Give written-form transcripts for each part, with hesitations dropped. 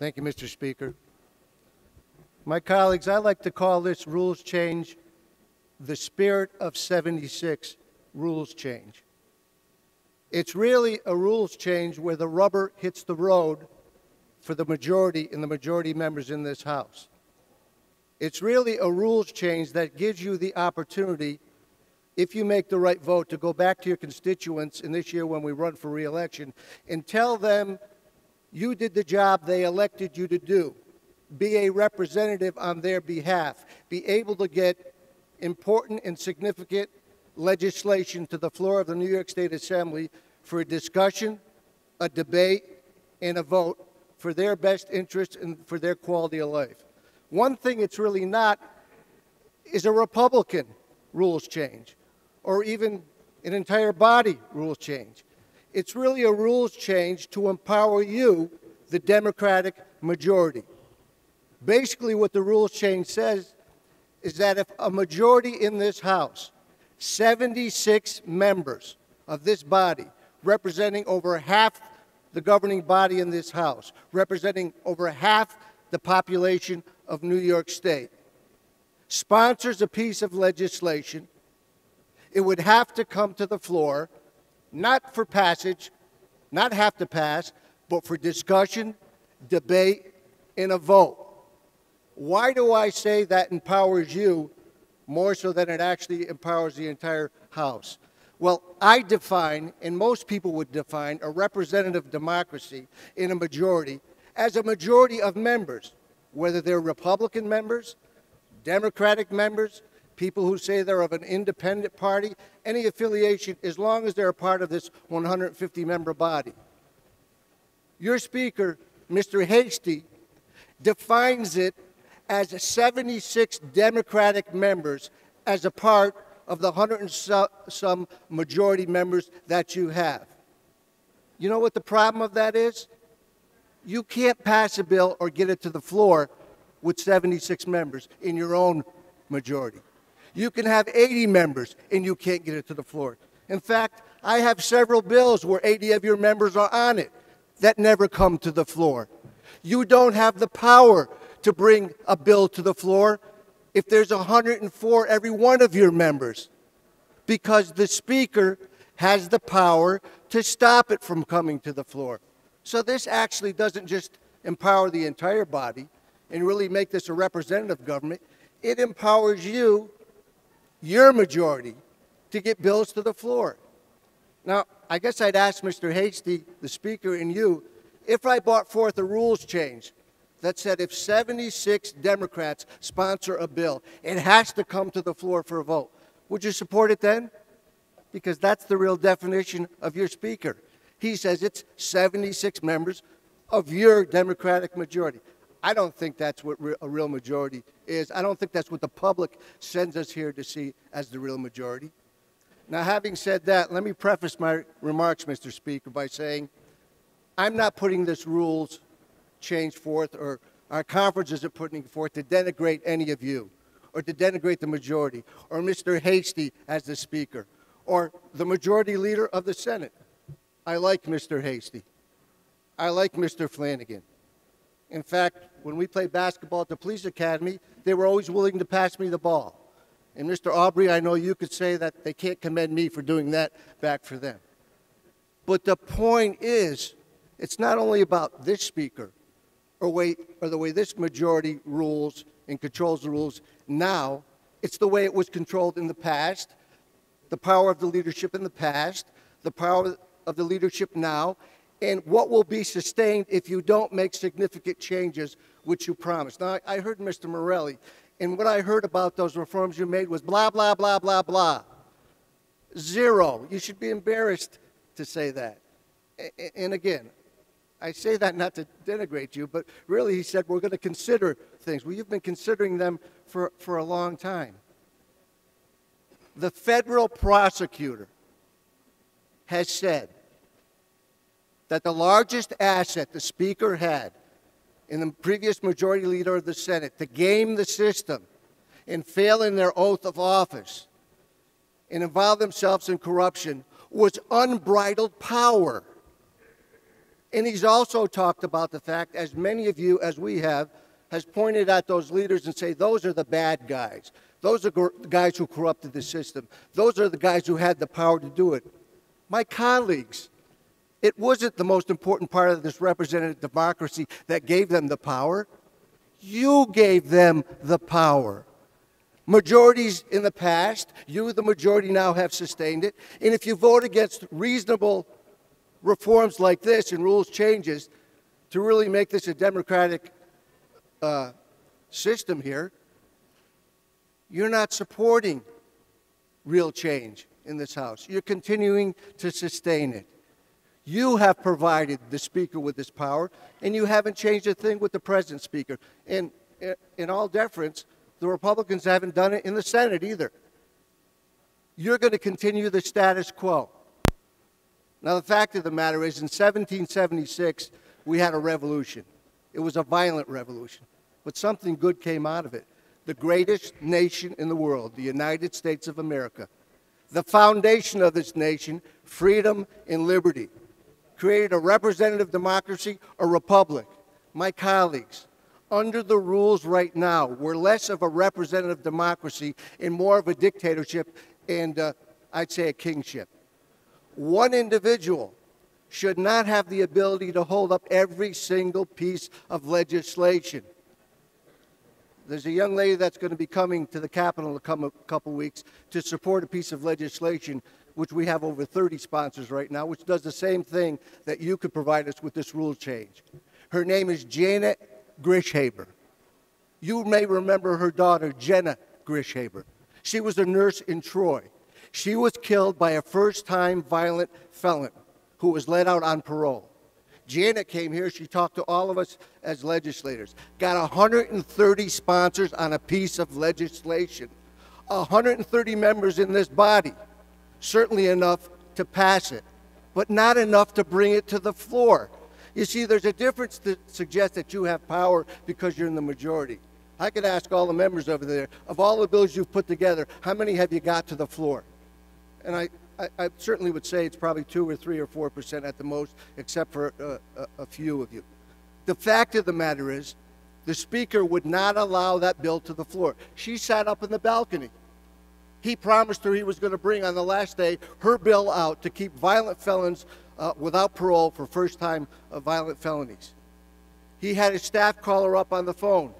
Thank you, Mr. Speaker. My colleagues, I like to call this rules change the spirit of 76 rules change. It's really a rules change where the rubber hits the road for the majority and the majority members in this House. It's really a rules change that gives you the opportunity, if you make the right vote, to go back to your constituents in this year when we run for re-election and tell them you did the job they elected you to do. Be a representative on their behalf. Be able to get important and significant legislation to the floor of the New York State Assembly for a discussion, a debate, and a vote for their best interest and for their quality of life. One thing it's really not is a Republican rules change or even an entire body rules change. It's really a rules change to empower you, the Democratic majority. Basically, what the rules change says is that if a majority in this House, 76 members of this body, representing over half the governing body in this House, representing over half the population of New York State, sponsors a piece of legislation, it would have to come to the floor, not for passage, not have to pass, but for discussion, debate, and a vote. Why do I say that empowers you more so than it actually empowers the entire House? Well, I define, and most people would define, a representative democracy in a majority as a majority of members, whether they're Republican members, Democratic members, people who say they're of an independent party, any affiliation, as long as they're a part of this 150-member body. Your Speaker, Mr. Hastie, defines it as 76 Democratic members as a part of the 100 and some majority members that you have. You know what the problem of that is? You can't pass a bill or get it to the floor with 76 members in your own majority. You can have 80 members and you can't get it to the floor. In fact, I have several bills where 80 of your members are on it that never come to the floor. You don't have the power to bring a bill to the floor if there's 104 every one of your members, because the Speaker has the power to stop it from coming to the floor. So this actually doesn't just empower the entire body and really make this a representative government. It empowers you, your majority, to get bills to the floor. Now, I guess I'd ask Mr. Hastie, the Speaker, and you, if I brought forth a rules change that said if 76 Democrats sponsor a bill, it has to come to the floor for a vote. Would you support it then? Because that's the real definition of your Speaker. He says it's 76 members of your Democratic majority. I don't think that's what a real majority is. I don't think that's what the public sends us here to see as the real majority. Now, having said that, let me preface my remarks, Mr. Speaker, by saying I'm not putting this rules change forth, or our conference isn't putting forth to denigrate any of you, or to denigrate the majority, or Mr. Hastie as the Speaker, or the majority leader of the Senate. I like Mr. Hastie. I like Mr. Flanagan. In fact, when we played basketball at the police academy, they were always willing to pass me the ball. And Mr. Aubrey, I know you could say that they can't commend me for doing that back for them. But the point is, it's not only about this Speaker or the way this majority rules and controls the rules now. It's the way it was controlled in the past, the power of the leadership in the past, the power of the leadership now, and what will be sustained if you don't make significant changes, which you promised. Now, I heard Mr. Morelli, and what I heard about those reforms you made was blah, blah, blah, blah, blah. Zero. You should be embarrassed to say that. And again, I say that not to denigrate you, but really he said we're going to consider things. Well, you've been considering them for a long time. The federal prosecutor has said that the largest asset the Speaker had in the previous majority leader of the Senate to game the system and fail in their oath of office and involve themselves in corruption was unbridled power. And he's also talked about the fact, as many of you, as we have, has pointed at those leaders and say, those are the bad guys. Those are the guys who corrupted the system. Those are the guys who had the power to do it. My colleagues, it wasn't the most important part of this representative democracy that gave them the power. You gave them the power. Majorities in the past, you, the majority, now have sustained it. And if you vote against reasonable reforms like this and rules changes to really make this a democratic system here, you're not supporting real change in this House. You're continuing to sustain it. You have provided the Speaker with this power, and you haven't changed a thing with the President, Speaker. And in all deference, the Republicans haven't done it in the Senate either. You're going to continue the status quo. Now, the fact of the matter is, in 1776, we had a revolution. It was a violent revolution, but something good came out of it. The greatest nation in the world, the United States of America, the foundation of this nation, freedom and liberty, created a representative democracy, a republic. My colleagues, under the rules right now, we're less of a representative democracy and more of a dictatorship and I'd say a kingship. One individual should not have the ability to hold up every single piece of legislation. There's a young lady that's going to be coming to the Capitol in a couple weeks to support a piece of legislation, which we have over 30 sponsors right now, which does the same thing that you could provide us with this rule change. Her name is Janet Grishaber. You may remember her daughter, Jenna Grishaber. She was a nurse in Troy. She was killed by a first-time violent felon who was let out on parole. Janet came here. She talked to all of us as legislators. Got 130 sponsors on a piece of legislation. 130 members in this body. Certainly enough to pass it, but not enough to bring it to the floor. You see, there's a difference to suggest that you have power because you're in the majority. I could ask all the members over there, of all the bills you've put together, how many have you got to the floor? And I certainly would say it's probably 2 or 3 or 4% at the most, except for a few of you. The fact of the matter is, the Speaker would not allow that bill to the floor. She sat up in the balcony. He promised her he was going to bring on the last day her bill out to keep violent felons without parole for first-time violent felonies. He had his staff call her up on the phone,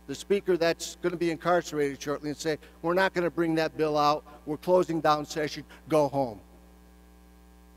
the Speaker that's going to be incarcerated shortly, and say, we're not going to bring that bill out. We're closing down session. Go home.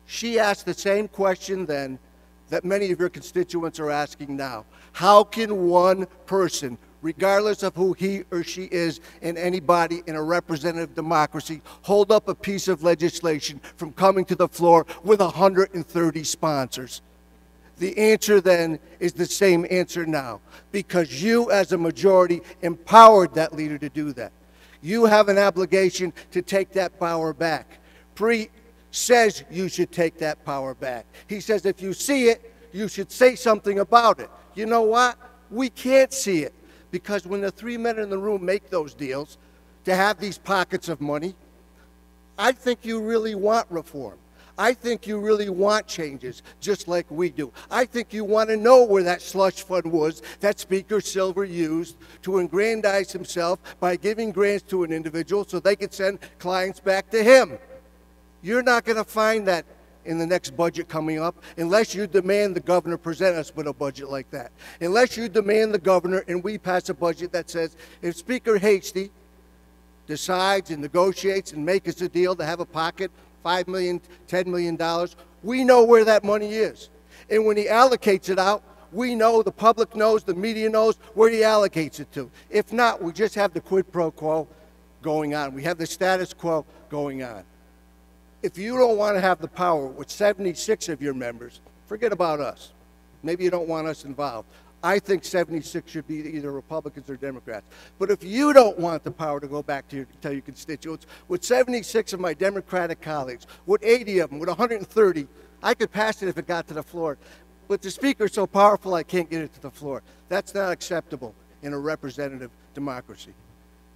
She asked the same question then that many of your constituents are asking now. How can one person, regardless of who he or she is in any body in a representative democracy, hold up a piece of legislation from coming to the floor with 130 sponsors? The answer then is the same answer now, because you as a majority empowered that leader to do that. You have an obligation to take that power back. Pre says you should take that power back. He says if you see it, you should say something about it. You know what? We can't see it, because when the 3 men in the room make those deals to have these pockets of money, I think you really want reform. I think you really want changes, just like we do. I think you want to know where that slush fund was that Speaker Silver used to aggrandize himself by giving grants to an individual so they could send clients back to him. You're not going to find that in the next budget coming up unless you demand the governor present us with a budget like that. Unless you demand the governor and we pass a budget that says if Speaker Hasty decides and negotiates and makes us a deal to have a pocket $5 million, $10 million, we know where that money is. And when he allocates it out, we know, the public knows, the media knows where he allocates it to. If not, we just have the quid pro quo going on. We have the status quo going on. If you don't want to have the power with 76 of your members, forget about us. Maybe you don't want us involved. I think 76 should be either Republicans or Democrats. But if you don't want the power to go back to tell your constituents, with 76 of my Democratic colleagues, with 80 of them, with 130, I could pass it if it got to the floor. But the Speaker's so powerful I can't get it to the floor. That's not acceptable in a representative democracy.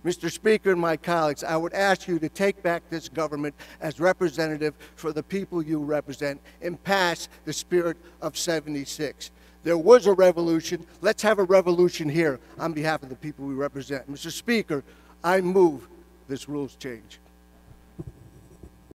Mr. Speaker and my colleagues, I would ask you to take back this government as representative for the people you represent and pass the spirit of 76. There was a revolution. Let's have a revolution here on behalf of the people we represent. Mr. Speaker, I move this rules change.